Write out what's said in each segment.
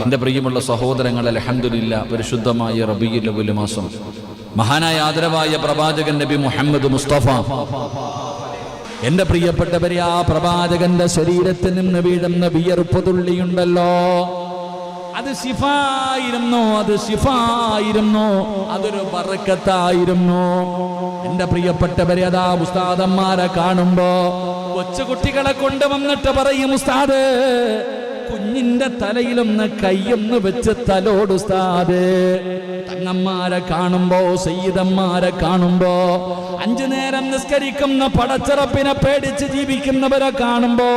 എൻ്റെ പ്രിയമുള്ള സഹോദരങ്ങൾ, അൽഹംദുലില്ലാഹ്, പരിശുദ്ധമായ റബീഉൽ അവ്വൽ മാസം മഹാനായ ആദരവായ പ്രവാചകൻ നബി മുഹമ്മദ് മുസ്തഫ, എൻ്റെ പ്രിയപ്പെട്ടവരെ, ആ പ്രവാചകന്റെ ശരീരത്തിൽ നിന്ന് വീഴുന്ന വിയർപ്പ് തുള്ളിയുണ്ടല്ലോ, അത് ശിഫായിരുന്നു, അത് ശിഫായിരുന്നു, അതൊരു ബറക്കത്തായിരുന്നു. എൻ്റെ പ്രിയപ്പെട്ടവരെ, അതാ ഉസ്താദന്മാരെ കാണുമ്പോ കൊച്ചുകുട്ടികളെ കൊണ്ടുവന്നിട്ട് പറയും, ഉസ്താദ് കുഞ്ഞിന്റെ തലയിലൊന്ന് കൈയൊന്ന് വെച്ച് തലോട് ഉസ്താദ്. തങ്ങന്മാരെ കാണുമ്പോ, സയ്യിദന്മാരെ കാണുമ്പോ, 5 നേരം നിസ്കരിക്കുന്ന പടച്ചറപ്പിനെ പേടിച്ച് ജീവിക്കുന്നവരെ കാണുമ്പോ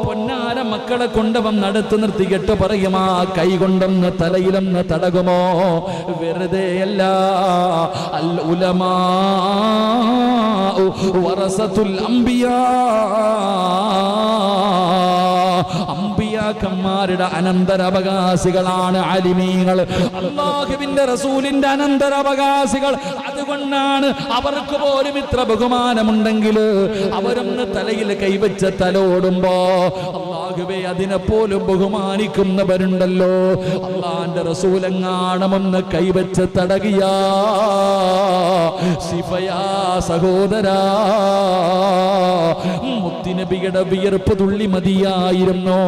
പൊന്നാര മക്കളെ കൊണ്ടുവന്ന് അടുത്ത് നിർത്തിയിട്ട് പറയും, ആ കൈ കൊണ്ടൊന്ന് തലയിലൊന്ന് തടകുമോ? വെറുതെയല്ല, അൽ ഉലമാ വറസത്തുൽ അംബിയാ, അമ്പിയാക്കന്മാരുടെ അനന്തരാവകാശികളാണ് ആലിമീങ്ങൾ, അല്ലാഹുവിന്റെ റസൂലിന്റെ അനന്തരാവകാശികൾ. അതുകൊണ്ടാണ് അവർക്ക് പോലും ഇത്ര ബഹുമാനമുണ്ടെങ്കിൽ അവരൊന്ന് തലയിൽ കൈവച്ച് തലോടുമ്പോ അല്ലാഹുവേ അതിനെ പോലും ബഹുമാനിക്കുന്നവരുണ്ടല്ലോ. അല്ലാഹുവിന്റെ റസൂലെങ്ങാണമൊന്ന് കൈവച്ച് തടകിയാ ശിഫയാ സഹോദരാ, മുത്തുനബിയുടെ വിയർപ്പ് തുള്ളി മതിയായിരുന്നു,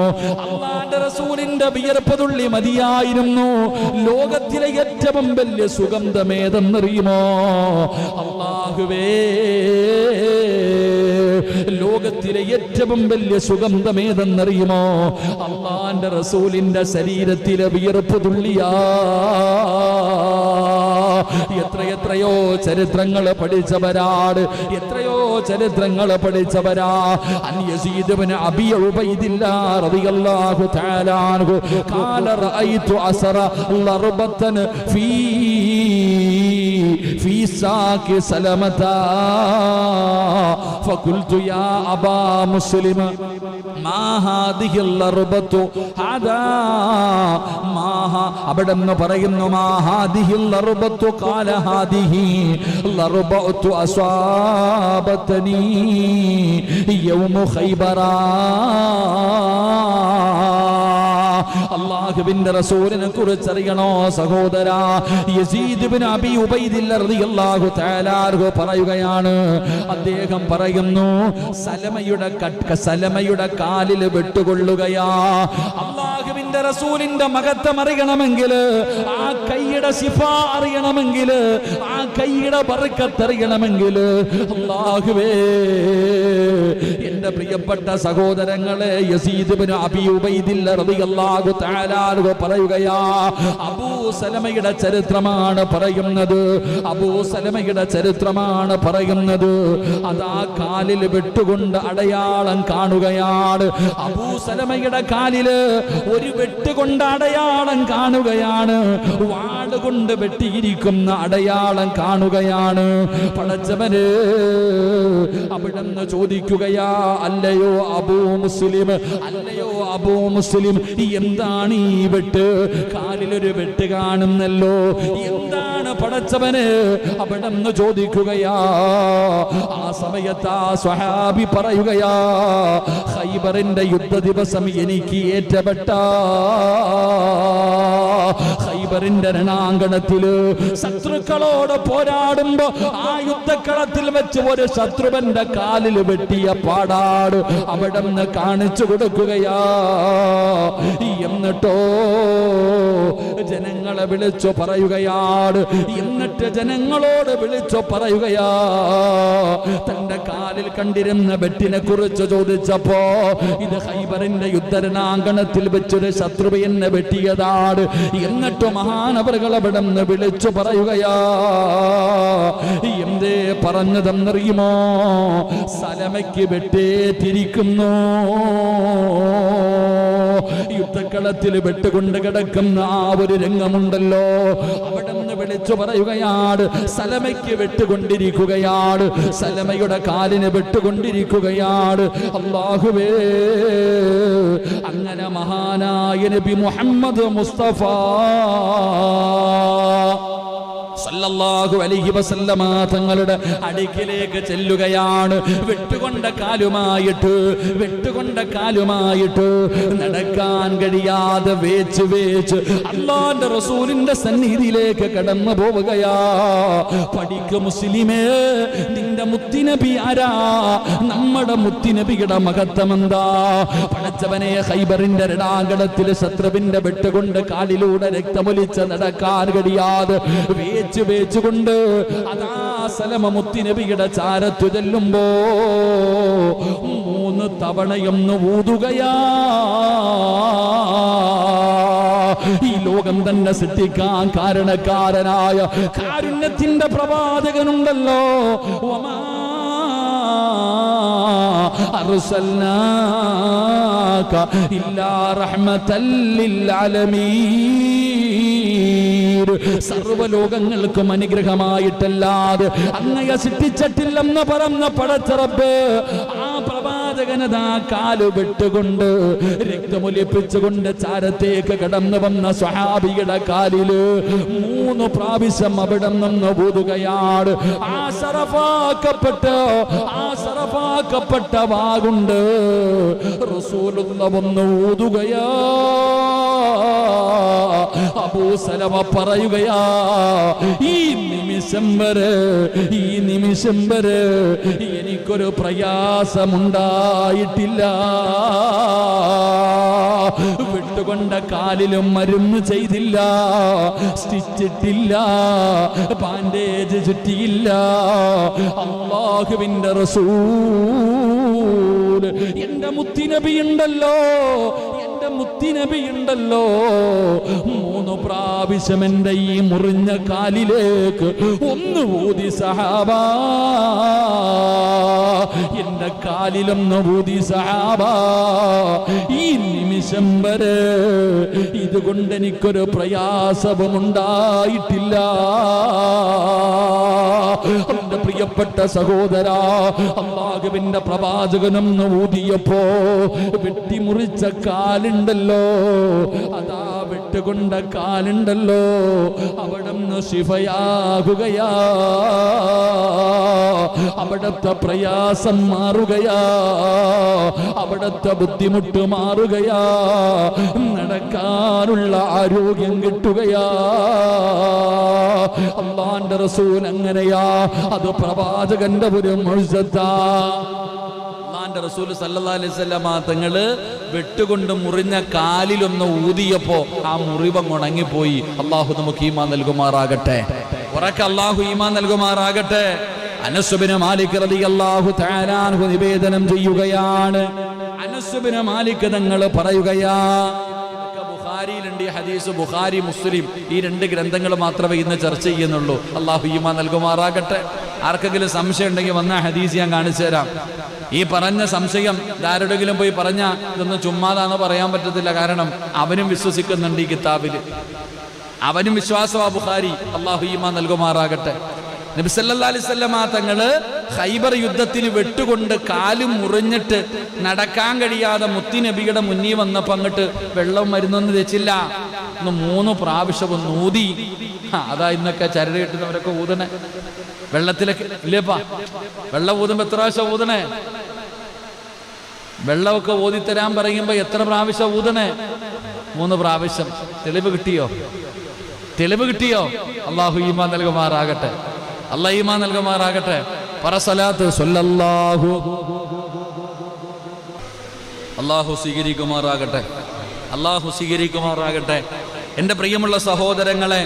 അല്ലാഹുവിന്റെ റസൂലിന്റെ വിയർപ്പ് തുള്ളി മതിയായിരുന്നു. ലോകത്തിലെ ഏറ്റവും വലിയ സുഗന്ധമേതെന്നറിയുമോ? അല്ലാഹുവേ, ലോകത്തിലെ ഏറ്റവും വലിയ സുഗന്ധമേതെന്നറിയുമോ? അല്ലാഹുവിന്റെ റസൂലിന്റെ ശരീരത്തിലെ വിയർപ്പ് തുള്ളിയാ. എത്രയോ ചരിത്രങ്ങൾ പഠിച്ചവരാണ്, എത്രയോ ചരിത്രങ്ങൾ പഠിച്ചവരാ. അൻ യസീദ് ഇബ്നു അബീ ഉബൈദില്ലാഹ് റളിയല്ലാഹു തആല അൻഹു ഖാല റഅയ്തു അസറ ലർബതൻ في ساق سلمتا فقلت يا أبا مسلم ما هذه اللربة هذا ما അവിടെന്ന് പറയുന്നു, മാ ഹാദിഹി ലർബത്തു ഖാല ഹാദിഹി ലർബത്തു അസ്വാബതനി യൗമ ഖൈബറ. അല്ലാഹുവിന്റെ റസൂലിനെ കുറിച്ച് അറിയണോ സഹോദരാ? യസീദ് ഇബ്നു അബീ ഉബൈദില്ലാഹ് റളിയല്ലാഹു തആല അൻഹു പറയുകയാണ്, അദ്ദേഹം പറയുന്നു, സലമയുടെ കാലിൽ വെട്ടുകൊള്ളുകയാ. അല്ലാഹുവിന്റെ റസൂലിന്റെ മഹത്വം അറിയണമെങ്കിൽ, ആ കൈയുടെ ശിഫ അറിയണമെങ്കിൽ, ആ കൈയുടെ ബർക്കത്ത് അറിയണമെങ്കിൽ, അല്ലാഹുവേ, എന്റെ പ്രിയപ്പെട്ട സഹോദരങ്ങളെ, യസീദ് ഇബ്നു അബീ ഉബൈദില്ലാഹ് റളിയല്ലാഹു തആല അൻഹു പറയുകയാ, അബൂ സലമയുടെ ചരിത്രമാണ് പറയുന്നത്, അബൂ സലമയുടെ ചരിത്രമാണ് പറയുന്നത്. അതാ കാലിൽ വെട്ടുകൊണ്ട് അടയാളം കാണുകയാണ്. അബൂ സലമയുടെ കാലില് ഒരു വെട്ടുകൊണ്ട് അടയാളം കാണുകയാണ്, വാളുകൊണ്ട് വെട്ടിയിരിക്കുന്ന അടയാളം കാണുകയാണ്. പടച്ചവന് അവിടെന്ന് ചോദിക്കുകയാ, അല്ലയോ അബൂ മുസ്ലിം, അല്ലയോ അബൂ മുസ്ലിം, എന്താണ് ഈ വെട്ട്? കാലിലൊരു വെട്ട് കാണുന്നല്ലോ, എന്താണ് പടച്ചവന്? അവിടെന്ന് ചോദിക്കുകയാ. ആ സമയത്ത് ആ സ്വഹാബി പറയുകയാ, ഖൈബറിന്റെ യുദ്ധ ദിവസം എനിക്ക് ഏറ്റപ്പെട്ട ഖൈബറിന്റെ രണാങ്കണത്തില് ശത്രുക്കളോട് പോരാടുമ്പോ ആ യുദ്ധക്കളത്തിൽ വെച്ച് ഒരു ശത്രുവന്റെ കാലിൽ വെട്ടിയ പാടാട് അവിടെന്ന് കാണിച്ചു കൊടുക്കുകയാ. എന്നിട്ടോ ജനങ്ങളെ വിളിച്ചു പറയുകയാണ്, എന്നിട്ട് ജനങ്ങളോട് വിളിച്ചു പറയുകയാ, തന്റെ കാലിൽ കണ്ടിരുന്ന വെട്ടിനെ കുറിച്ച് ചോദിച്ചപ്പോ, ഇത് ഖൈബറിന്റെ യുദ്ധരണാങ്കണത്തിൽ വെച്ചൊരു ശത്രു എന്നെ വെട്ടിയതാണ്. എന്നിട്ട് മഹാനവറുകൾ അവിടെ നിന്ന് വിളിച്ചു പറയുകയാ. എന്തേ പറഞ്ഞതെന്നറിയുമോ? സലമയ്ക്ക് വെട്ടേറ്റിരിക്കുന്നു. യുദ്ധക്കളത്തിൽ വെട്ടുകൊണ്ട് കിടക്കുന്ന ആ ഒരു രംഗമുണ്ടല്ലോ, അവിടെ നിന്ന് വിളിച്ചു പറയുകയാണ്, സലമയ്ക്ക് വെട്ടുകൊണ്ടിരിക്കുകയാണ്, സലമയുടെ കാലിന് വെട്ടുകൊണ്ടിരിക്കുകയാണ്. അല്ലാഹുവേ, അങ്ങനെ മഹാനായ നബി മുഹമ്മദ് മുസ്തഫ സല്ലല്ലാഹു അലൈഹി വസല്ലമ തങ്ങളുടെ അടുക്കിലേക്ക് ചെല്ലുകയാണ്. വെട്ടുകൊണ്ട കാലുമായിട്ട് നടക്കാൻ കഴിയാതെ വേച്ച് അല്ലാഹുവിന്റെ റസൂലിന്റെ സന്നിധിയിലേക്ക് കടന്നു പോവുകയാ. പഠിക്ക് മുസ്ലിമേ, നിന്റെ മുത്തുനബി ആരാ? നമ്മുടെ മുത്തുനബിയുടെ മഹത്വം എന്താ? പടച്ചവനെ, ഖൈബറിന്റെ രണാങ്കണത്തിൽ ശത്രുവിന്റെ വെട്ടുകൊണ്ട് കാലിലൂടെ രക്തമൊലിച്ച് നടക്കാൻ കഴിയാതെ വേച്ചുകൊണ്ട് അതാ സലമ മുത്തുനബിയുടെ ചാരത്തു ചെല്ലുമ്പോ 3 തവണയൊന്ന് ഊതുകയാ. ഈ ലോകം തന്നെ സൃഷ്ടിക്കാൻ കാരണക്കാരനായ കാരുണ്യത്തിന്റെ പ്രവാചകനുണ്ടല്ലോ. അർസൽനാക ഇല്ലാ റഹ്മതൽ ലിൽ ആലമീൻ. സർവ്വലോകങ്ങൾക്കും അനുഗ്രഹമായിട്ടല്ലാതെ അങ്ങയെ സൃഷ്ടിച്ചിട്ടില്ലെന്ന് പറഞ്ഞ പടച്ച റബ്ബ് ആ പ്രവാചകനതാ കാല് വെട്ടുകൊണ്ട് രക്തമൊലിപ്പിച്ചുകൊണ്ട് ചാരത്തേക്ക് കടന്നു വന്ന സ്വഹാബിയുടെ കാലില് 3 പ്രാവശ്യം അവിടെ നിന്ന് ഊതുകയാണ്. ആ സറഫാക്കപ്പെട്ട വാഗുണ്ട് റസൂലുള്ള വന്ന് ഊതുകയാ. അബൂ സലമ പറയുകയാ, ഈ നിമിഷം വരെ എനിക്കൊരു പ്രയാസമുണ്ടായിട്ടില്ല. വിട്ടുകൊണ്ട കാലിലും മരുന്ന് ചെയ്തില്ല, സ്റ്റിച്ചിട്ടില്ല, ബാൻഡേജ് ചുറ്റിയില്ല. അല്ലാഹുവിന്റെ റസൂൽ, എന്റെ മുത്തുനബിയുണ്ടല്ലോ, 3 പ്രാവശ്യം എന്റെ ഈ മുറിഞ്ഞ കാലിലേക്ക് ഒന്ന് ഊതി സഹാബ, എന്റെ കാലിലൊന്ന് ഊതി സഹാബ. ഈ നിമിഷം വരെ ഇതുകൊണ്ട് എനിക്കൊരു പ്രയാസവും ഉണ്ടായിട്ടില്ല. എന്റെ പ്രിയപ്പെട്ട സഹോദരാ, അല്ലാഹുവിന്റെ പ്രവാചകനൊന്ന് ഊതിയപ്പോ വെട്ടിമുറിച്ച കാലുണ്ടല്ലോ, അതാ വെട്ടുകൊണ്ട കാലുണ്ടല്ലോ, അവിടുന്ന് ശിഫയാകുകയാ. അവിടത്തെ പ്രയാസം മാറുകയാ, അവിടത്തെ ബുദ്ധിമുട്ട് മാറുകയാ, നടക്കാനുള്ള ആരോഗ്യം കിട്ടുകയാ. അല്ലാഹുവിന്റെ റസൂൽ അങ്ങനെയാ. അത് പ്രവാചകന്റെ ഒരു മുഅ്ജിസത്താ. അല്ലാഹുവിന്റെ റസൂൽ സല്ലല്ലാഹു അലൈഹി വസല്ലമ തങ്ങള് വെട്ടുകൊണ്ട് മുറിഞ്ഞ കാലിലൊന്ന് ഊതിയപ്പോ ആ മുറിവ് ഉണങ്ങിപ്പോയി. അല്ലാഹു നമുക്ക് ഈമാൻ നൽകുമാറാകട്ടെ. ഉറക്കെ അല്ലാഹു ഈമാൻ നൽകുമാറാകട്ടെ. അനസ് ബിൻ മാലിക് റളിയല്ലാഹു തആല അൻഹു നിവേദനം ചെയ്യുകയാണ്. അനസ് ബിൻ മാലിക് തങ്ങൾ പറയുകയാ, ബുഖാരിയിലുണ്ട് ഈ ഹദീസ്, ബുഖാരി മുസ്ലിം ഈ 2 ഗ്രന്ഥങ്ങൾ മാത്രമേ ഇന്ന് ചർച്ച ചെയ്യുന്നുള്ളൂ. അല്ലാഹു ഈമാൻ നൽകുമാറാകട്ടെ. ആർക്കെങ്കിലും സംശയം ഉണ്ടെങ്കിൽ വന്ന ഹദീസ് ഞാൻ കാണിച്ചു തരാം. ഈ പറഞ്ഞ സംശയം ആരുടെങ്കിലും പോയി പറഞ്ഞ ഇതൊന്നും ചുമ്മാതാന്ന് പറയാൻ പറ്റത്തില്ല. കാരണം അവനും വിശ്വസിക്കുന്നുണ്ട് ഈ കിതാബില്, അവനും വിശ്വാസമാ ബുഖാരി. അല്ലാഹു ഈമാൻ നൽകുമാറാകട്ടെ. നബി സല്ലല്ലാഹു അലൈഹി വസല്ലമ തങ്ങള് ഖൈബർ യുദ്ധത്തിൽ വെട്ടുകൊണ്ട് കാലും മുറിഞ്ഞിട്ട് നടക്കാൻ കഴിയാതെ മുത്തുനബിയുടെ മുന്നിൽ വന്നപ്പോ അങ്ങോട്ട് വെള്ളവും മരുന്നൊന്നും വെച്ചില്ല, 3 പ്രാവശ്യവും ഊതി. അതാ ഇന്നൊക്കെ ചരട് കെട്ടുന്നവരൊക്കെ ഊതണേ വെള്ളത്തിലൊക്കെ ഇല്ലേപ്പാ. വെള്ളം ഊതുമ്പോ എത്ര പ്രാവശ്യം ഊതണേ? വെള്ളമൊക്കെ ഊതിത്തരാൻ പറയുമ്പോ എത്ര പ്രാവശ്യം ഊതണേ? 3 പ്രാവശ്യം. തെളിവ് കിട്ടിയോ? അല്ലാഹു ഈമാൻ നൽകുമാറാകട്ടെ. അല്ലാഹു ഈമാൻ നൽകുമാറാകട്ടെ. പറസലാത്ത് സ്വല്ലല്ലാഹു. അല്ലാഹു സ്വീകരിക്കുമാറാകട്ടെ. എൻ്റെ പ്രിയമുള്ള സഹോദരങ്ങളെ,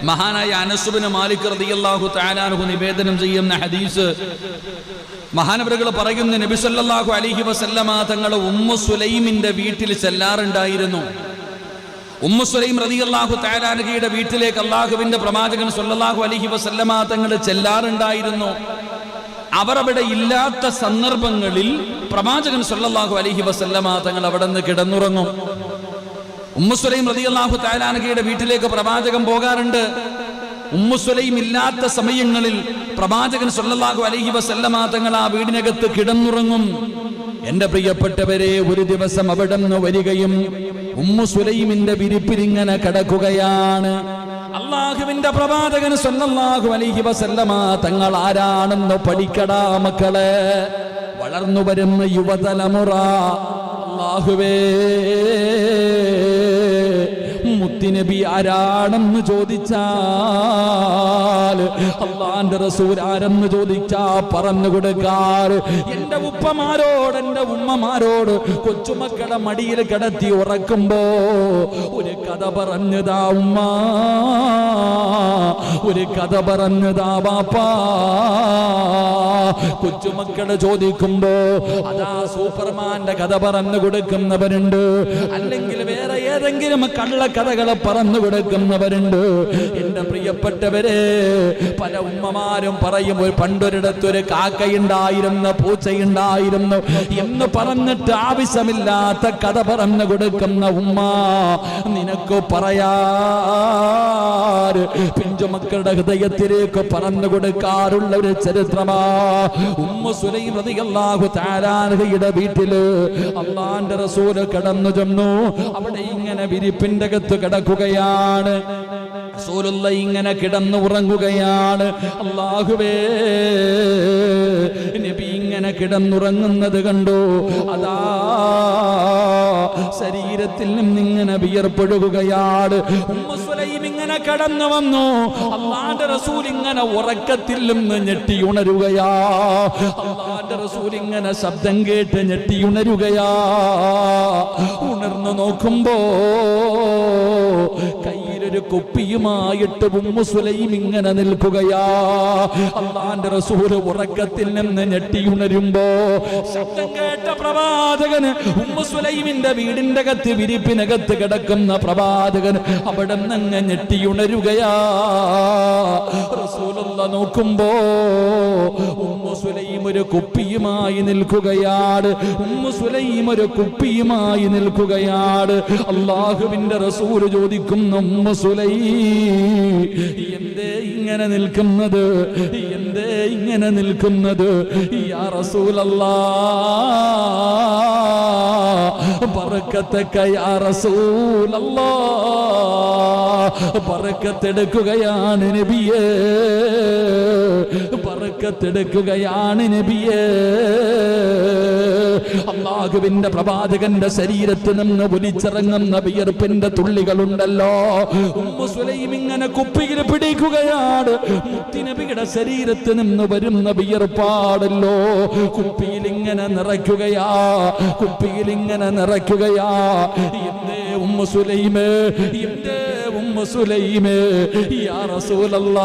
മഹാനായ അനസ് ബിൻ മാലിക് റളിയല്ലാഹു തആല അൻഹു നിവേദനം ചെയ്യുന്ന ഹദീസ്, മഹാനവറുകൾ പറയുന്നു, നബി സല്ലല്ലാഹു അലൈഹി വസല്ലമ തങ്ങൾ ഉമ്മു സുലൈമിന്റെ വീട്ടിൽ ചെല്ലാറുണ്ടായിരുന്നു. ഉമ്മു സുലൈം റളിയല്ലാഹു തആല അൻഹയുടെ വീട്ടിലേക്ക് അല്ലാഹുവിന്റെ പ്രവാചകൻ സല്ലല്ലാഹു അലൈഹി വസല്ലമ തങ്ങൾ ചെല്ലാറുണ്ടായിരുന്നു. അവർ അവിടെ ഇല്ലാത്ത സന്ദർഭങ്ങളിൽ പ്രവാചകൻ സല്ലല്ലാഹു അലൈഹി വസല്ലമ തങ്ങൾ അവിടെ നിന്ന് കിടന്നുറങ്ങും. ഉമ്മു സുലൈം റളിയല്ലാഹു തആല അൻഹയുടെ വീട്ടിലേക്ക് പ്രവാചകൻ പോകാറുണ്ട്. ഉമ്മു സുലൈം ഇല്ലാത്ത സമയങ്ങളിൽ പ്രവാചകൻ സല്ലല്ലാഹു അലൈഹി വസല്ലമ തങ്ങൾ ആ വീടിനകത്ത് കിടന്നുറങ്ങും. എന്റെ പ്രിയപ്പെട്ടവരെ, ഒരു ദിവസം അവിടെ നിന്ന് വരികയും ഉമ്മു സുലൈമിന്റെ വിരിപ്പിലിങ്ങനെ കിടക്കുകയാണ്. അള്ളാഹുവിന്റെ പ്രവാചകൻ സല്ലല്ലാഹു അലൈഹി വസല്ലമ തങ്ങൾ ആരാണെന്ന് പഠിക്കടാ മക്കളെ. വളർന്നു വരുന്ന യുവതലമുറ അല്ലാഹുവേ മുത്തുനബി ആരാണെന്ന് ചോദിച്ചാൽ, അള്ളാന്റെ റസൂൽ ആരെന്ന് ചോദിച്ചാ പറഞ്ഞു കൊടുക്കാർ. എന്റെ ഉപ്പമാരോട് എന്റെ ഉമ്മമാരോട് കൊച്ചുമക്കളെ മടിയിൽ കിടത്തി ഉറക്കുമ്പോ ഒരു കഥ പറഞ്ഞതാ ഉമ്മ, ഒരു കഥ പറഞ്ഞതാ ബാപ്പാ. കൊച്ചുമക്കള് ചോദിക്കുമ്പോ അതാ സൂപ്പർമാന്റെ കഥ പറഞ്ഞു കൊടുക്കുന്നവരുണ്ട്, അല്ലെങ്കിൽ വേറെ ഏതെങ്കിലും കള്ളക്കഥകളെ പറഞ്ഞു കൊടുക്കുന്നവരുണ്ട്. എന്റെ പ്രിയപ്പെട്ടവരെ, പല ഉമ്മമാരും പറയും ഒരു പണ്ടൊരിടത്തൊരു കാക്കയുണ്ടായിരുന്നു, പൂച്ചയുണ്ടായിരുന്നു എന്ന് പറഞ്ഞിട്ട് ആവശ്യമില്ലാത്ത കഥ പറഞ്ഞു കൊടുക്കുന്ന ഉമ്മ. നിനക്ക് പറയാറ് പിഞ്ചുമക്കളുടെ ഹൃദയത്തിലേക്ക് പറഞ്ഞു കൊടുക്കാറുള്ള ഒരു ചരിത്രമാ ഉമ്മു സുലൈം റളിയല്ലാഹു തആല അൻഹയുടെ വീട്ടില് അല്ലാഹുവിന്റെ റസൂൽ കടന്നു ചെന്നു. അവിടെ ഇങ്ങനെ വിരിപ്പിന്റെ അകത്ത് കിടക്കുകയാണ്. റസൂലുള്ളാഹി ഇങ്ങനെ കിടന്നു ഉറങ്ങുകയാണ്. അല്ലാഹുവേ, നബി ഇങ്ങനെ കിടന്നുറങ്ങുന്നത് കണ്ടു. അതാ ശരീരത്തിൽ നിന്നിങ്ങനെ വിയർപ്പൊഴുകുകയാണ്. ഉമ്മു സുലൈം ഇങ്ങനെ കടന്നു വന്നു. അല്ലാഹുവിന്റെ റസൂൽ ഇങ്ങനെ ഉറക്കത്തിൽ നിന്ന് ഞെട്ടിയുണരുകയാ. അല്ലാഹുവിന്റെ റസൂൽ ഇങ്ങനെ ശബ്ദം കേട്ട് ഞെട്ടിയുണരുകയാ. ഉണർന്നു നോക്കുമ്പോ കയ്യിലൊരു കുപ്പിയുമായിട്ട് ഉമ്മു സുലൈം ഇങ്ങനെ നിൽക്കുകയാ. അല്ലാഹുവിന്റെ റസൂൽ ഉറക്കത്തിൽ നിന്ന് ഞെട്ടിയുണരുമ്പോ ശബ്ദം കേട്ട പ്രവാചകൻ, ഉമ്മു സുലൈമിന്റെ വീടിന്റെ അകത്ത് വിരിപ്പിനകത്ത് കിടക്കുന്ന പ്രവാചകൻ അവിടെ നിന്ന് ഞെട്ടിയുണരുകയാ. റസൂലുള്ളാഹി നോക്കുമ്പോ ഉമ്മു സുലൈം ഒരു കുപ്പിയുമായി നിൽക്കുകയാണ്. ഉമ്മു സുലൈം ഒരു കുപ്പിയുമായി നിൽക്കുകയാണ്. അല്ലാഹുവിന്റെ റസൂൽ ചോദിക്കുന്നു, ഉമ്മു സുലൈം എന്തേ ഇങ്ങനെ നിൽക്കുന്നത്, എന്തേ ഇങ്ങനെ നിൽക്കുന്നത്? യാ റസൂലല്ലാഹ്, ബറക്കത്തക യാ റസൂലല്ലാഹ്, ബറക്കത്തെടുക്കുകയാണ് നബിയേ, ബറക്കത്തെടുക്കുകയാണ് നബിയേ. അല്ലാഹുവിന്റെ പ്രവാചകന്റെ ശരീരത്തിൽ നിന്ന് ഒലിച്ചിറങ്ങുന്ന വിയർപ്പിന്റെ തുള്ളികളുണ്ടല്ലോ, ഉമ്മു സുലൈം ഇങ്ങനെ കുപ്പിയിൽ പിടിക്കുകയാണ്. മുത്തുനബിയുടെ ശരീരത്തിൽ നിന്ന് വരുന്ന വിയർപ്പാടല്ലോ കുപ്പിയിൽ ഇങ്ങനെ നിറയ്ക്കുകയാ, കുപ്പിയിൽ ഇങ്ങനെ നിറയ്ക്കുകയാ. എന്തേ ഉമ്മു സുലൈമേ, എന്തേ ഉമ്മു സുലൈമേ, യാ റസൂലല്ലാഹ്,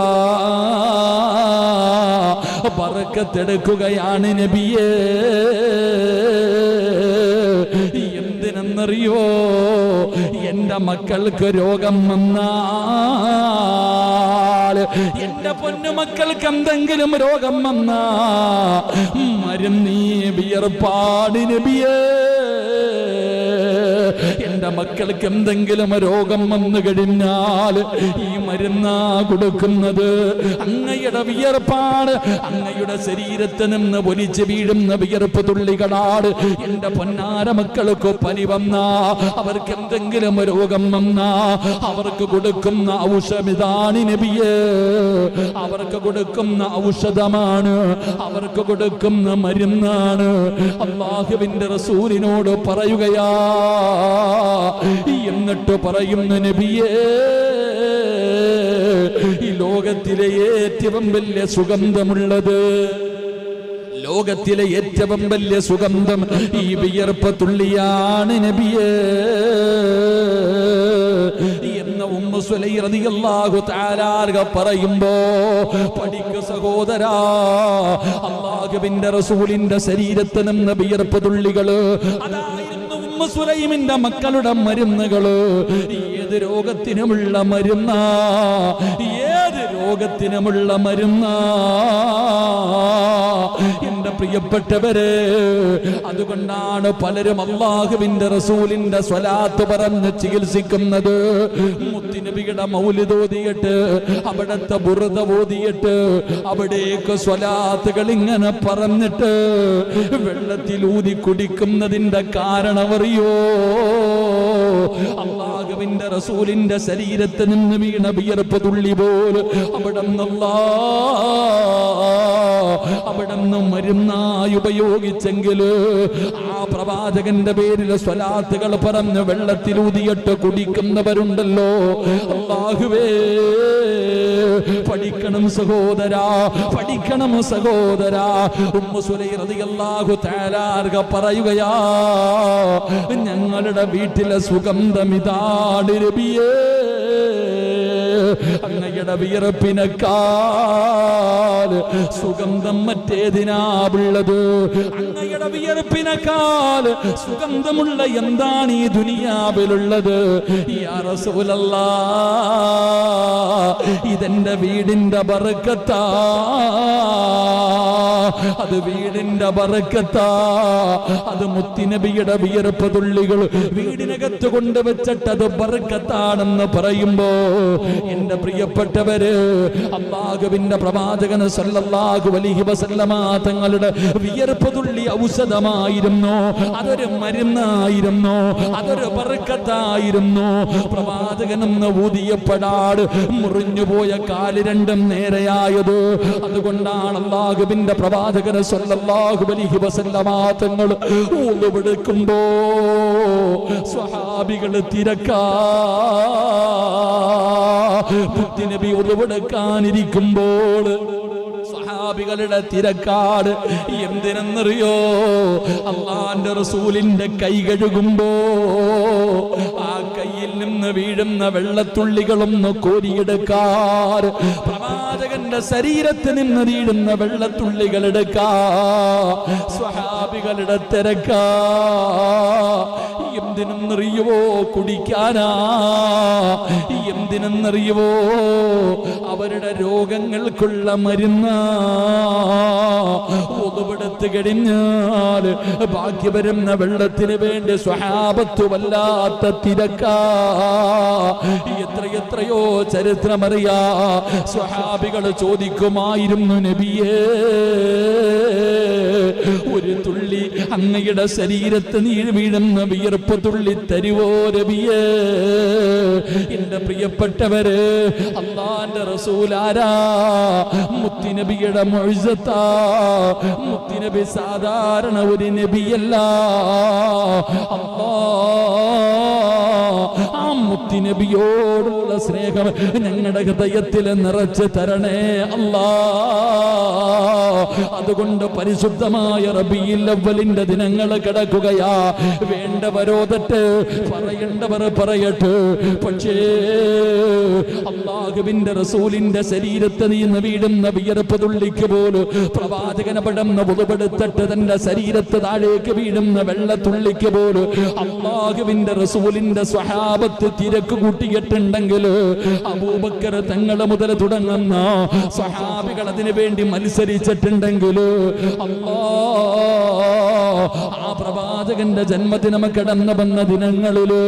ബറക്കത്തെടുക്കുകയാണ് നബിയേ. എന്തിനെന്നറിയോ? എന്റെ മക്കൾക്ക് രോഗം വന്നാൽ, എന്റെ പൊന്നുമക്കൾക്ക് എന്തെങ്കിലും രോഗം വന്നാ മരുന്നീ വിയർപ്പാട് നബിയേ. എന്റെ മക്കൾക്ക് എന്തെങ്കിലും രോഗം വന്നു കഴിഞ്ഞാൽ ഈ മരുന്നാ കൊടുക്കുന്നത്. അങ്ങയുടെ വിയർപ്പാണ്, അങ്ങയുടെ ശരീരത്തിൽ നിന്ന് ഒലിച്ചു വീഴുന്ന വിയർപ്പ് തുള്ളികളാണ്. എന്റെ പൊന്നാര മക്കൾക്ക് പനി വന്നാ, അവർക്ക് എന്തെങ്കിലും രോഗം വന്നാ അവർക്ക് കൊടുക്കുന്ന ഔഷധമിതാണ് നബിയേ. അവർക്ക് കൊടുക്കുന്ന ഔഷധമാണ്, അവർക്ക് കൊടുക്കുന്ന മരുന്നാണ്. അല്ലാഹുവിന്റെ റസൂലിനോട് പറയുകയാ, എന്നിട്ട് പറയുന്ന നബിയേ, ഈ ലോകത്തിലെ ഏറ്റവും വലിയ സുഗന്ധമുള്ളത്, ലോകത്തിലെ ഏറ്റവും വലിയ സുഗന്ധം ഈ വിയർപ്പ് തുള്ളിയാണ് നബിയേ എന്ന് ഉമ്മു സുലൈം റളിയല്ലാഹു തആല പറയുമ്പോ, പഠിക്കു സഹോദരാ, അല്ലാഹുവിന്റെ റസൂലിന്റെ ശരീരത്തിൽ നിന്ന് വിയർപ്പ് തുള്ളികള് അതായിരുന്നു ഉമ്മു സുലൈമിന്റെ മക്കളുടെ മരുന്നുകള്. ഏത് രോഗത്തിനുമുള്ള മരുന്നാ, ഏത് രോഗത്തിനുമുള്ള മരുന്നാ. എന്റെ പ്രിയപ്പെട്ടവരെ, അതുകൊണ്ടാണ് പലരും അല്ലാഹുവിന്റെ റസൂലിന്റെ സ്വലാത്ത് പറഞ്ഞ് ചികിത്സിക്കുന്നത്. മുത്തുനബിയുടെ മൗലിദ് ഓതിയിട്ട്, അവിടുത്തെ ബുർദ ഓതിയിട്ട്, അവിടേക്ക് സ്വലാത്തുകൾ ഇങ്ങനെ പറഞ്ഞിട്ട് വെള്ളത്തിൽ ഊതി കുടിക്കുന്നതിന്റെ കാരണം അറിയോ? അല്ലാഹുവിന്റെ റസൂലിന്റെ ശരീരത്തിൽ നിന്ന് വീണ വിയർപ്പ് തുള്ളി പോലും അവിടുന്ന് മരുന്നായി ഉപയോഗിച്ചെങ്കിൽ ആ പ്രവാചകന്റെ പേരിൽ സ്വലാത്തുകൾ പറഞ്ഞ് വെള്ളത്തിലൂതിയിട്ട് കുടിക്കുന്നവരുണ്ടല്ലോ. അല്ലാഹുവേ, പഠിക്കണം സഹോദരാ, പഠിക്കണം സഹോദരാ. ഉമ്മു സുലൈം റളിയല്ലാഹു തആല പറയുകയാ, ഞങ്ങളുടെ വീട്ടിലെ സുഗന്ധമിതാണ് നബിയേ, അങ്ങയുടെ വിയർപ്പിനേക്കാൾ സുഗന്ധം മറ്റേതിനാവുള്ളത്? അങ്ങയുടെ വിയർപ്പിനേക്കാൾ സുഗന്ധമുള്ള എന്താണ് ഈ ദുനിയാവിലുള്ളത്? യാ റസൂലല്ലാഹ്, ഇതെന്റെ വീടിന്റെ ബറക്കത്താ, അത് വീടിന്റെ ബറക്കത്താ, അത് മുത്തുനബിയുടെ വിയർപ്പ് തുള്ളികൾ വീടിനകത്ത് കൊണ്ടുവച്ചിട്ട് അത് ബറക്കത്താണെന്ന് പറയുമ്പോ, എന്റെ പ്രിയപ്പെട്ടവര്, അല്ലാഹുവിന്റെ പ്രവാചകൻ സല്ലല്ലാഹു അലൈഹി വസല്ലമ തങ്ങളുടെ വിയർപ്പ് തുള്ളി ഔഷധമായിരുന്നു, അതൊരു മരുന്നായിരുന്നു, അതൊരു ബറക്കത്തായിരുന്നു. പ്രവാചകനെന്ന് ഊതിയപ്പെടാട് മുറിഞ്ഞുപോയ കാല് രണ്ടും നേരെയായത്. അതുകൊണ്ടാണ് അല്ലാഹുവിന്റെ പ്രവാചകൻ സല്ലല്ലാഹു അലൈഹി വസല്ലമ തങ്ങൾ ഊതുവെടുക്കുമ്പോ സ്വഹാബികൾ തിരക്കാ. മുത്തുനബി ഉളവെടുക്കാനിരിക്കുമ്പോൾ സ്വഹാബികളുടെ തിരക്കാട്. എന്തിനെന്നറിയോ? അല്ലാഹുവിന്റെ റസൂലിന്റെ കൈ കഴുകുമ്പോ ആ കയ്യിൽ നിന്ന് വീഴുന്ന വെള്ളത്തുള്ളികളൊന്ന് കോരിയെടുക്കാൻ, പ്രവാചകന്റെ ശരീരത്തിൽ നിന്ന് വീഴുന്ന വെള്ളത്തുള്ളികൾ എടുക്കാ സ്വഹാബികളുടെ തിരക്കാ. എന്തിനെന്നറിയുവോ? കുടിക്കാനാ. എന്തിനെന്നറിയുവോ? അവരുടെ രോഗങ്ങൾക്കുള്ള മരുന്ന്. ഒതുപെടുത്ത് കഴിഞ്ഞാൽ ബാക്കി വരുന്ന വെള്ളത്തിന് വേണ്ടി സ്വഹാബത്ത് വല്ലാത്ത തിരക്കാ. എത്രയോ ചരിത്രമറിയാ. സ്വഹാബികൾ ചോദിക്കുമായിരുന്നു, നബിയേ, ഒരു തുള്ളി അങ്ങയുടെ ശരീരത്ത് നീര് വീഴുന്ന വിയർപ്പ് തുള്ളി തരുവോ നബിയേ? എന്റെ പ്രിയപ്പെട്ടവര്, അല്ലാഹുവിന്റെ റസൂലാരാ? മുത്തുനബിയുടെ മുഅ്ജിസത്താ. മുത്തുനബി സാധാരണ ഒരു നബിയല്ല. ആ മുത്തുനബിയോടുള്ള സ്നേഹം ഞങ്ങളുടെ ഹൃദയത്തിൽ നിറച്ച് തരണേ അല്ലാ. അതുകൊണ്ട് പരിശുദ്ധമായ റബീഉൽ അവ്വലിന്റെ ദിനങ്ങൾ കിടക്കുകയാ. വേണ്ടവരോദട്ട്, പറയേണ്ടവർ പറയട്ടെ. പക്ഷേ അല്ലാഹുവിന്റെ റസൂലിന്റെ ശരീരത്തിൽ നിന്ന് വീഴുന്ന വിയർപ്പ് തുള്ളിക്ക് പോലും പ്രവാചകൻ അവിടുന്ന് ഉളവെടുത്തിട്ട് തന്റെ ശരീരത്ത് താഴേക്ക് വീഴുന്ന വെള്ളത്തുള്ളിക്ക് പോലും അല്ലാഹുവിന്റെ റസൂലിന്റെ സ്വഹാബത്ത് തിരക്ക് കൂട്ടിയിട്ടുണ്ടെങ്കിൽ, അബൂബക്കർ തങ്ങൾ മുതൽ തുടങ്ങുന്ന സ്വഹാബികൾ അതിനു വേണ്ടി മത്സരിച്ചിട്ടുണ്ടെങ്കിൽ, ആ പ്രവാചകന്റെ ജന്മദിനം കടന്നു വന്ന ദിനങ്ങളില്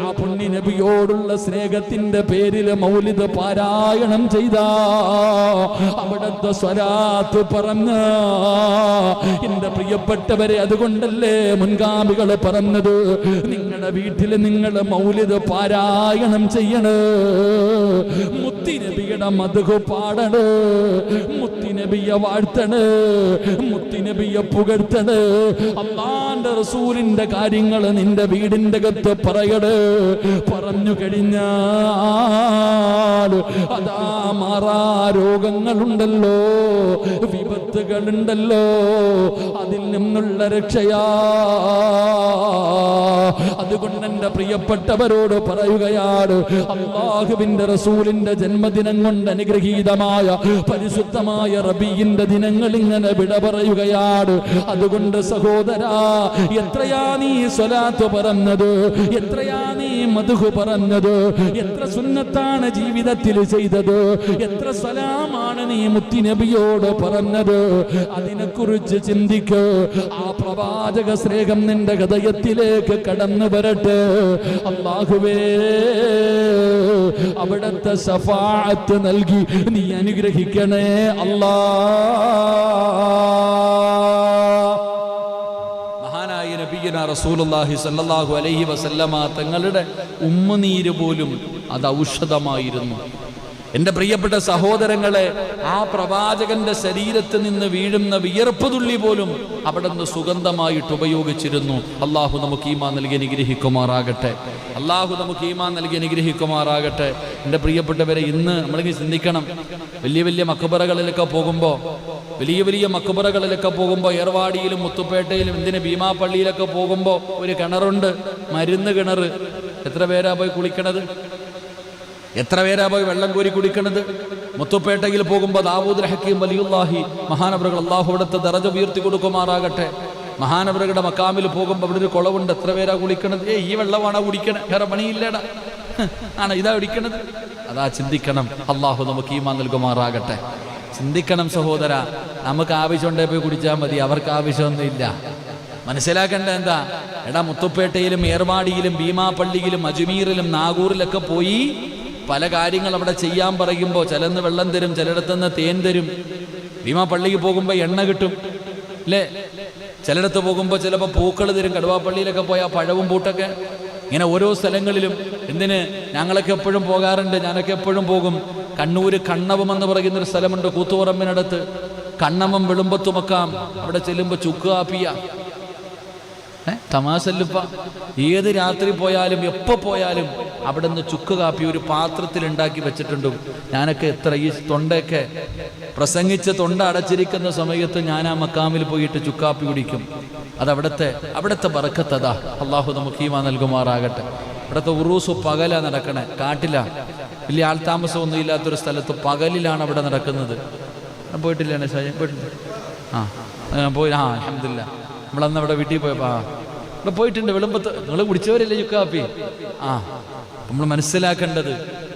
ആ പുണ്യ നബിയോടുള്ള സ്നേഹത്തിന്റെ പേരിൽ മൗലിദ് പാരായണം ചെയ്ത, അവിടുത്തെ സ്വലാത്ത് പറഞ്ഞ എന്റെ പ്രിയപ്പെട്ടവരെ, അതുകൊണ്ടല്ലേ മുൻഗാമികൾ പറഞ്ഞത്, നിങ്ങളുടെ വീട്ടിൽ നിങ്ങൾ മൗലിദ് പാരായണം ചെയ്യണ്, മുത്തുനബിയുടെ മദ്ഹ് പാടണ്, മുത്തുനബിയെ വാഴ്ത്തണ്, മുത്തുനബിയെ പുകഴ്ത്തണ്. അല്ലാഹുവിന്റെ റസൂലിന്റെ കാര്യങ്ങൾ നിന്റെ വീടിന്റെ അകത്ത് പറയട്. പറഞ്ഞു കഴിഞ്ഞാൽ അതാ മാറാ രോഗങ്ങളുണ്ടല്ലോ, വിപത്തുകളുണ്ടല്ലോ, അതിൽ നിന്നുള്ള രക്ഷയാ. അതുകൊണ്ട് എന്റെ പ്രിയപ്പെട്ടവരോട് പറയുകയാണ്, അല്ലാഹുവിന്റെ റസൂലിന്റെ ജന്മദിനം കൊണ്ട് അനുഗ്രഹീതമായ പരിശുദ്ധമായ റബീഇന്റെ ദിനങ്ങൾ ഇങ്ങനെ വിട പറയുകയാണ്. അതുകൊണ്ട് സഹോദരാ, എത്രയാ നീ സ്വലാത്ത് സ്വലാത്ത് പറഞ്ഞത്, എത്രയാ നീ മദ്ഹ് പറഞ്ഞത്, എത്ര സുന്നത്താണ് ജീവിതത്തിൽ ചെയ്തത്, എത്ര സലാമാണ് നീ മുത്തുനബിയോട് പറഞ്ഞത്. അതിനെക്കുറിച്ച് ചിന്തിക്ക്. ആ പ്രവാചക സ്നേഹം നിന്റെ ഹൃദയത്തിലേക്ക് കടന്നു വരട്ടെ. അല്ലാഹുവേ, അവിടുത്തെ ശഫാഅത്ത് നൽകി നീ അനുഗ്രഹിക്കണേ അല്ലാ. മഹാനായ നബിയുനാ റസൂലുള്ളാഹി സ്വല്ലല്ലാഹു അലൈഹി വസല്ലമ തങ്ങളുടെ ഉമ്മനീര് പോലും അത് ഔഷധമായിരുന്നു. എൻ്റെ പ്രിയപ്പെട്ട സഹോദരങ്ങളെ, ആ പ്രവാചകന്റെ ശരീരത്തിൽ നിന്ന് വീഴുന്ന വിയർപ്പ് തുള്ളി പോലും അവിടെ നിന്ന് സുഗന്ധമായിട്ട് ഉപയോഗിച്ചിരുന്നു. അള്ളാഹു നമുക്ക് ഈമാൻ നൽകി അനുഗ്രഹിക്കുമാറാകട്ടെ. അള്ളാഹു നമുക്ക് ഈമാൻ നൽകി അനുഗ്രഹിക്കുമാറാകട്ടെ. എൻ്റെ പ്രിയപ്പെട്ടവരെ, ഇന്ന് നമ്മളിങ്ങനെ ചിന്തിക്കണം. വലിയ വലിയ മക്ബറകളിലൊക്കെ പോകുമ്പോൾ ഏർവാടിയിലും മുത്തുപേട്ടയിലും ഭീമാപ്പള്ളിയിലൊക്കെ പോകുമ്പോൾ ഒരു കിണറുണ്ട്, മരുന്ന് കിണർ. എത്ര പേരാ പോയി കുളിക്കണത്? എത്ര പേരാ പോയി വെള്ളം കോരി കുടിക്കണത്? മുത്തുപേട്ടയിൽ പോകുമ്പോൾ ദാവൂദ് ഹക്കീം വലിയുല്ലാഹി മഹാനവറുകൾ, അള്ളാഹു അവിടുത്തെ ദറജ ഉയർത്തി കൊടുക്കുമാറാകട്ടെ, മഹാനവറുകളുടെ മക്കാമിൽ പോകുമ്പോൾ അവിടെ ഒരു കുളവുണ്ട്. എത്ര പേരാ കുളിക്കണത്? ഈ വെള്ളമാണോ കുടിക്കണേ? വേറെ പണിയില്ലേടാ, ആണ് ഇതാ കുടിക്കണത്? അതാ ചിന്തിക്കണം. അള്ളാഹു നമുക്ക് ഈമാൻ നൽകുമാറാകട്ടെ. ചിന്തിക്കണം സഹോദര. നമുക്ക് ആവശ്യമുണ്ടേ പോയി കുടിച്ചാൽ മതി, അവർക്ക് ആവശ്യമൊന്നുമില്ല. മനസ്സിലാക്കേണ്ട എന്താ? എടാ, മുത്തുപേട്ടയിലും ഏർവാടിയിലും ഭീമാപ്പള്ളിയിലും അജ്മീറിലും നാഗൂറിലൊക്കെ പോയി പല കാര്യങ്ങൾ അവിടെ ചെയ്യാൻ പറയുമ്പോൾ ചിലന്ന് വെള്ളം തരും, ചിലയിടത്തുനിന്ന് തേൻ തരും. ഭീമാപ്പള്ളിക്ക് പോകുമ്പോൾ എണ്ണ കിട്ടും അല്ലേ? ചിലയിടത്ത് പോകുമ്പോൾ ചിലപ്പോൾ പൂക്കൾ തരും. കടുവാപ്പള്ളിയിലൊക്കെ പോയാൽ പഴവും പൂട്ടൊക്കെ. ഇങ്ങനെ ഓരോ സ്ഥലങ്ങളിലും. എന്തിന്? ഞങ്ങളൊക്കെ എപ്പോഴും പോകാറുണ്ട്, ഞാനൊക്കെ എപ്പോഴും പോകും. കണ്ണൂർ കണ്ണവം എന്ന് പറയുന്നൊരു സ്ഥലമുണ്ട് കൂത്തുപറമ്പിനടുത്ത്. കണ്ണവം വെളുമ്പത്തുമക്കാം. അവിടെ ചെല്ലുമ്പോൾ ചുക്ക് കാപ്പിയ. തമാശല്ലുപ്പ. ഏത് രാത്രി പോയാലും എപ്പോൾ പോയാലും അവിടെ നിന്ന് ചുക്ക് കാപ്പി ഒരു പാത്രത്തിൽ ഉണ്ടാക്കി വെച്ചിട്ടുണ്ട്. ഞാനൊക്കെ ഈ തൊണ്ടയൊക്കെ പ്രസംഗിച്ച് തൊണ്ട അടച്ചിരിക്കുന്ന സമയത്ത് ഞാൻ ആ മക്കാമിൽ പോയിട്ട് ചുക്കാപ്പി കുടിക്കും. അവിടുത്തെ ബറക്കത്തതാ. അള്ളാഹു നമുക്ക് ഈമാൻ നൽകുമാറാകട്ടെ. ഇവിടുത്തെ ഉറൂസ് പകലാ നടക്കണേ, കാട്ടില. വലിയ ആൾതാമസമൊന്നും ഇല്ലാത്തൊരു സ്ഥലത്ത് പകലിലാണ് അവിടെ നടക്കുന്നത്. പോയിട്ടില്ല പോയിട്ടില്ല? പോയി. അൽഹംദുലില്ലാ. നമ്മളന്ന് അവിടെ വീട്ടിൽ പോയപ്പോൾ ഇവിടെ പോയിട്ടുണ്ട്. വെളുമ്പത്ത് നിങ്ങൾ കുടിച്ചവരല്ലേ ചുക്കാപ്പി? നമ്മൾ മനസ്സിലാക്കേണ്ടത്,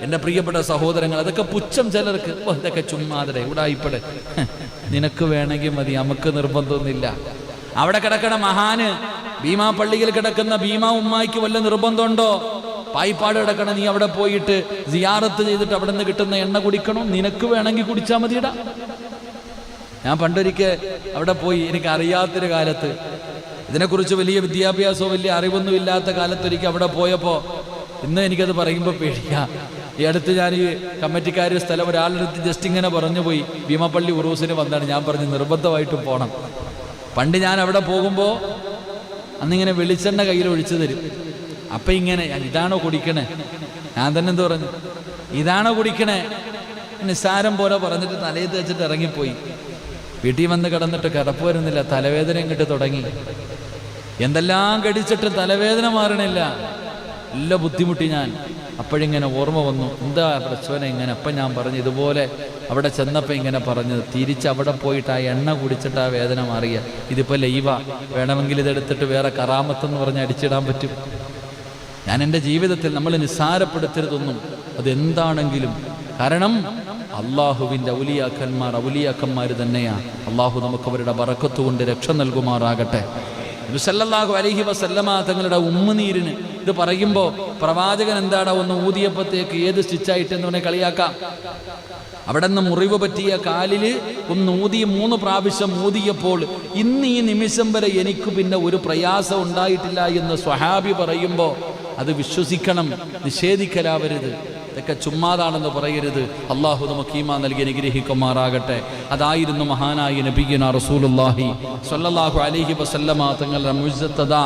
എൻ്റെ പ്രിയപ്പെട്ട സഹോദരങ്ങൾ, അതൊക്കെ പുച്ഛം ചിലർക്ക്. ഇതൊക്കെ ചുമ്മാതരെ ഉടായിപ്പടെ, നിനക്ക് വേണമെങ്കിൽ മതി, നമുക്ക് നിർബന്ധമൊന്നുമില്ല. അവിടെ കിടക്കണ മഹാന്, ഭീമാപ്പള്ളിയിൽ കിടക്കുന്ന ഭീമാ ഉമ്മായിക്ക് വല്ല നിർബന്ധമുണ്ടോ? പായിപ്പാട് കിടക്കണ നീ അവിടെ പോയിട്ട് സിയാറത്ത് ചെയ്തിട്ട് അവിടെ നിന്ന് കിട്ടുന്ന എണ്ണ കുടിക്കണം? നിനക്ക് വേണമെങ്കിൽ കുടിച്ചാൽ മതിയിടാ. ഞാൻ പണ്ടൊരിക്കൽ അവിടെ പോയി, എനിക്ക് അറിയാത്തൊരു കാലത്ത്, ഇതിനെക്കുറിച്ച് വലിയ വിദ്യാഭ്യാസവും വലിയ അറിവൊന്നും ഇല്ലാത്ത കാലത്തൊരിക്കൽ അവിടെ പോയപ്പോൾ, ഇന്ന് എനിക്കത് പറയുമ്പോൾ പേടിയാ. ഈ അടുത്ത് ഞാൻ ഈ കമ്മിറ്റിക്കാർ സ്ഥലം ഒരാളെടുത്ത് ജസ്റ്റ് ഇങ്ങനെ പറഞ്ഞു പോയി, ഭീമാപ്പള്ളി ഉറൂസിന് വന്നാണ്. ഞാൻ പറഞ്ഞു നിർബന്ധമായിട്ടും പോകണം. പണ്ട് ഞാൻ അവിടെ പോകുമ്പോൾ അന്നിങ്ങനെ വെളിച്ചെണ്ണ കയ്യിൽ ഒഴിച്ചു തരും. അപ്പം ഇങ്ങനെ, ഇതാണോ കുടിക്കണേ? ഞാൻ തന്നെ എന്ത് പറഞ്ഞു, ഇതാണോ കുടിക്കണേ? നിസ്സാരം പോലെ പറഞ്ഞിട്ട് തലയിൽ തേച്ചിട്ട് ഇറങ്ങിപ്പോയി. വീട്ടിൽ വന്ന് കിടന്നിട്ട് കിടപ്പ് വരുന്നില്ല, തലവേദന ഇങ്ങോട്ട് തുടങ്ങി. എന്തെല്ലാം കടിച്ചിട്ട് തലവേദന മാറണില്ല. നല്ല ബുദ്ധിമുട്ടി ഞാൻ. അപ്പോഴിങ്ങനെ ഓർമ്മ വന്നു, എന്താ പ്രശ്നം ഇങ്ങനെ. അപ്പം ഞാൻ പറഞ്ഞു, ഇതുപോലെ അവിടെ ചെന്നപ്പോൾ ഇങ്ങനെ പറഞ്ഞത്, തിരിച്ച് അവിടെ പോയിട്ട് ആ എണ്ണ കുടിച്ചിട്ട് ആ വേദന മാറിയ. ഇതിപ്പോൾ ലൈവ, വേണമെങ്കിൽ ഇതെടുത്തിട്ട് വേറെ കറാമത്തെന്ന് പറഞ്ഞ് അടിച്ചിടാൻ പറ്റും. ഞാൻ എൻ്റെ ജീവിതത്തിൽ നമ്മൾ നിസ്സാരപ്പെടുത്തരുതൊന്നും, അതെന്താണെങ്കിലും. കാരണം അള്ളാഹുവിൻ്റെ ഔലിയാക്കന്മാർ തന്നെയാണ്. അള്ളാഹു നമുക്ക് അവരുടെ ബറക്കത്ത് കൊണ്ട് രക്ഷ നൽകുമാറാകട്ടെ. നബി സല്ലല്ലാഹു അലൈഹി വസല്ലമ തങ്ങളുടെ ഉമ്മനീരിന് ഇത് പറയുമ്പോൾ പ്രവാചകൻ എന്താടാ ഒന്ന് ഊതിയപ്പോഴത്തേക്ക് ഏത് സ്റ്റിച്ചായിട്ടെന്ന് പറഞ്ഞാൽ കളിയാക്കാം. അവിടെ നിന്ന് മുറിവ് പറ്റിയ കാലിൽ ഒന്ന് ഊതി 3 പ്രാവശ്യം ഊതിയപ്പോൾ ഇന്ന് ഈ നിമിഷം വരെ എനിക്ക് പിന്നെ ഒരു പ്രയാസം ഉണ്ടായിട്ടില്ല എന്ന് സ്വഹാബി പറയുമ്പോൾ അത് വിശ്വസിക്കണം, നിഷേധിക്കലാവരുത്. ഇതൊക്കെ ചുമ്മാതാണെന്ന് പറയരുത്. അള്ളാഹു നമുക്ക് ഈമാൻ നൽകി അനുഗ്രഹിക്കുമാറാകട്ടെ. അതായിരുന്നു മഹാനായ നബിയുനാ റസൂലുള്ളാഹി സ്വല്ലല്ലാഹു അലൈഹി വസല്ലമ തങ്ങളുടെ മുഅ്ജിസത്തദാ